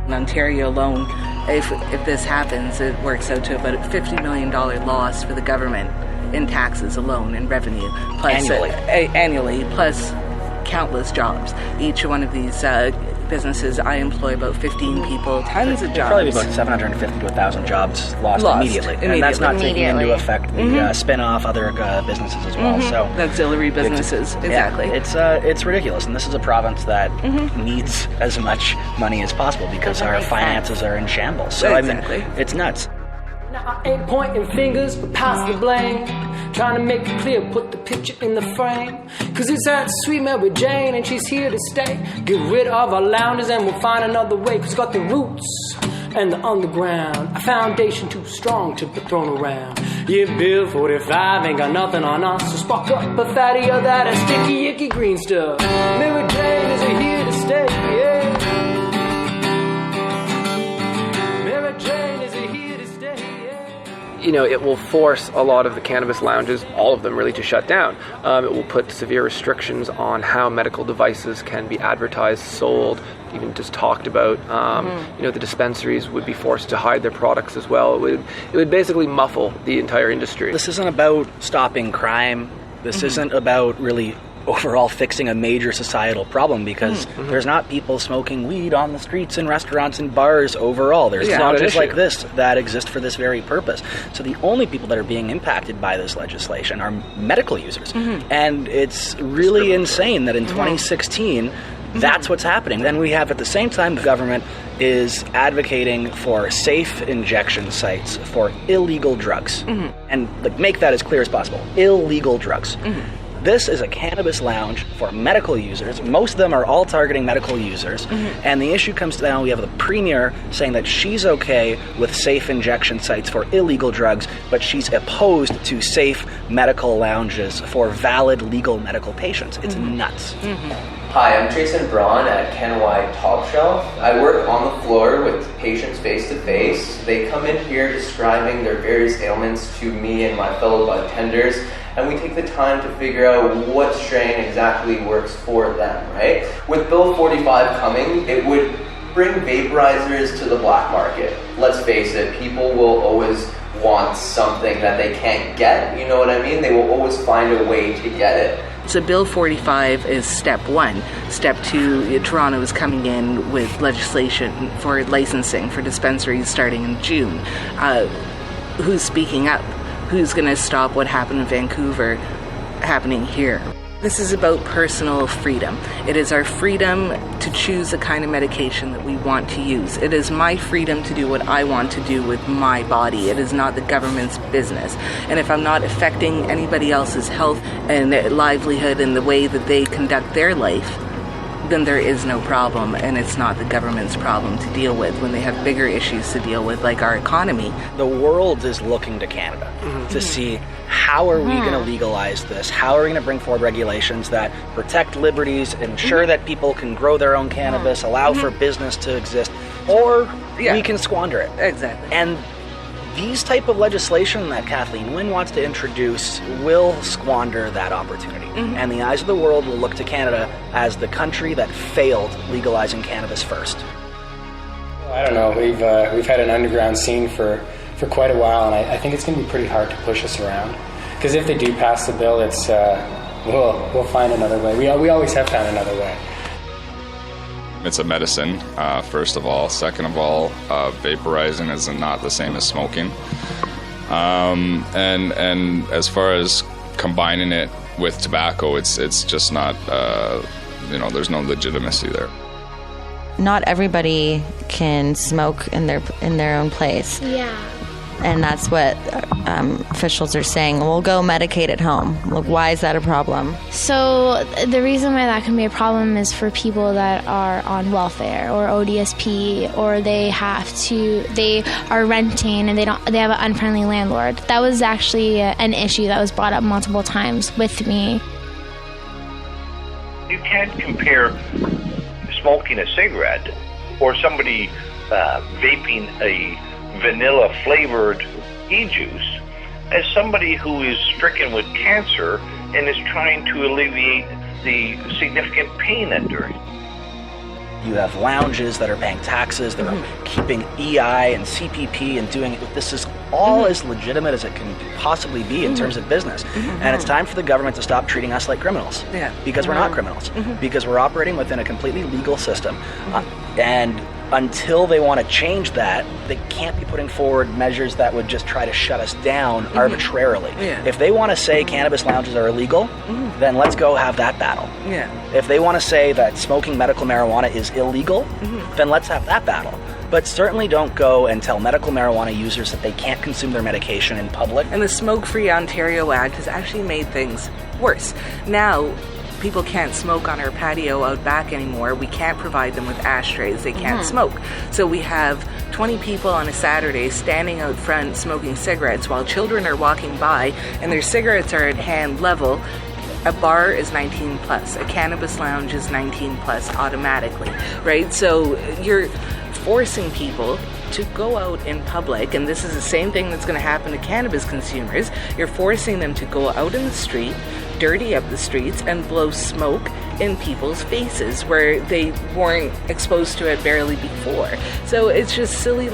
In Ontario alone, if this happens, it works out to about a $50 million loss for the government in taxes alone, in revenue. Plus, annually, plus countless jobs. Each one of these businesses, I employ about 15 people, tons of jobs. Probably about 750 to 1,000 jobs lost immediately. And that's not taking into effect the spin-off other businesses as well. So auxiliary businesses, exactly. Yeah, it's ridiculous, and this is a province that needs as much money as possible because our finances are in shambles. So exactly. I mean, it's nuts. Now I ain't pointing fingers, but pass the blame. Trying to make it clear, put the picture in the frame. Cause it's that sweet Mary Jane and she's here to stay. Get rid of our loungers and we'll find another way. Cause got the roots and the underground, a foundation too strong to be thrown around. Yeah, Bill 45 ain't got nothing on us, so spark up a fatty of that and sticky icky green stuff. Mary Jane is here to stay, yeah. Mary Jane is here to stay, yeah. You know, it will force a lot of the cannabis lounges, all of them really, to shut down. It will put severe restrictions on how medical devices can be advertised, sold, even just talked about. You know, the dispensaries would be forced to hide their products as well. It would basically muffle the entire industry. This isn't about stopping crime. This isn't about really overall fixing a major societal problem, because there's not people smoking weed on the streets and restaurants and bars overall. There's lounges like this that exist for this very purpose. So the only people that are being impacted by this legislation are medical users. And it's really insane that in 2016 that's what's happening. Then we have, at the same time, the government is advocating for safe injection sites for illegal drugs. And make that as clear as possible. Illegal drugs. This is a cannabis lounge for medical users. Most of them are all targeting medical users. And the issue comes down, we have the premier saying that she's okay with safe injection sites for illegal drugs, but she's opposed to safe medical lounges for valid legal medical patients. It's nuts. Hi, I'm Jason Braun at Kenway Top Shelf. I work on the floor with patients face to face. They come in here describing their various ailments to me and my fellow bartenders, and we take the time to figure out what strain exactly works for them, right? With Bill 45 coming, it would bring vaporizers to the black market. Let's face it, people will always want something that they can't get, you know what I mean? They will always find a way to get it. So Bill 45 is step one. Step two, Toronto is coming in with legislation for licensing for dispensaries starting in June. Who's speaking up? Who's going to stop what happened in Vancouver happening here? This is about personal freedom. It is our freedom to choose the kind of medication that we want to use. It is my freedom to do what I want to do with my body. It is not the government's business. And if I'm not affecting anybody else's health and livelihood and the way that they conduct their life, then there is no problem, and it's not the government's problem to deal with when they have bigger issues to deal with, like our economy. The world is looking to Canada to see how are we going to legalize this? How are we going to bring forward regulations that protect liberties, ensure that people can grow their own cannabis, allow for business to exist, or we can squander it. Exactly. And these type of legislation that Kathleen Wynne wants to introduce will squander that opportunity. And the eyes of the world will look to Canada as the country that failed legalizing cannabis first. I don't know. We've had an underground scene for quite a while, and I think it's going to be pretty hard to push us around. Because if they do pass the bill, it's we'll find another way. We always have found another way. It's a medicine, first of all. Second of all, vaporizing is not the same as smoking. And as far as combining it with tobacco, it's just not, there's no legitimacy there. Not everybody can smoke in their own place. Yeah. And that's what officials are saying. We'll go medicate at home. Like, why is that a problem? So the reason why that can be a problem is for people that are on welfare or ODSP, or they are renting and they have an unfriendly landlord. That was actually an issue that was brought up multiple times with me. You can't compare smoking a cigarette or somebody vaping a vanilla-flavored e-juice as somebody who is stricken with cancer and is trying to alleviate the significant pain that they're in. You have lounges that are paying taxes, that are keeping EI and CPP and doing it. This is all as legitimate as it can possibly be in terms of business. And it's time for the government to stop treating us like criminals. Because we're not criminals. Because we're operating within a completely legal system. And until they want to change that, they can't be putting forward measures that would just try to shut us down arbitrarily. If they want to say cannabis lounges are illegal, then let's go have that battle. If they want to say that smoking medical marijuana is illegal, then let's have that battle. But certainly don't go and tell medical marijuana users that they can't consume their medication in public. And the Smoke Free Ontario Act has actually made things worse. Now, people can't smoke on our patio out back anymore. We can't provide them with ashtrays. They can't smoke. So we have 20 people on a Saturday standing out front smoking cigarettes while children are walking by and their cigarettes are at hand level. A bar is 19 plus. A cannabis lounge is 19 plus automatically, right? So you're forcing people to go out in public, and this is the same thing that's going to happen to cannabis consumers. You're forcing them to go out in the street, dirty up the streets, and blow smoke in people's faces where they weren't exposed to it barely before. So it's just silly,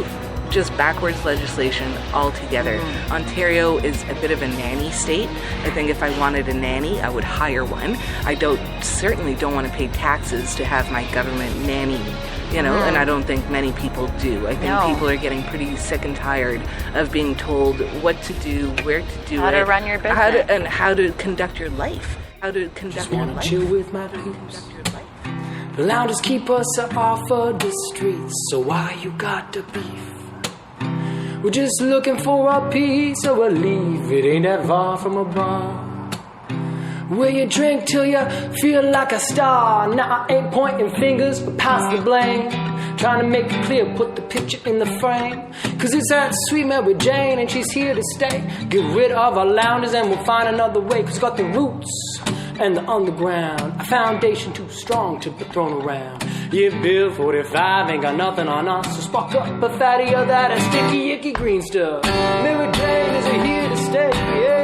just backwards legislation altogether. Ontario is a bit of a nanny state. I think if I wanted a nanny, I would hire one. I certainly don't want to pay taxes to have my government nanny me. You know, and I don't think many people do. I think people are getting pretty sick and tired of being told what to do, where to do How to run your business. how to conduct your life. How to conduct your life. Chill with my peeps. The lounges keep us off of the streets, so why you got the beef? We're just looking for a piece of relief. It ain't that far from a bar where you drink till you feel like a star. Now I ain't pointing fingers, but pass the blame. Trying to make it clear, put the picture in the frame. Cause it's that sweet Mary Jane and she's here to stay. Get rid of our lounges and we'll find another way. Cause it's got the roots and the underground, a foundation too strong to be thrown around. Yeah, Bill 45 ain't got nothing on us, so spark up a fatty of that sticky icky green stuff. Mary Jane is here to stay, yeah.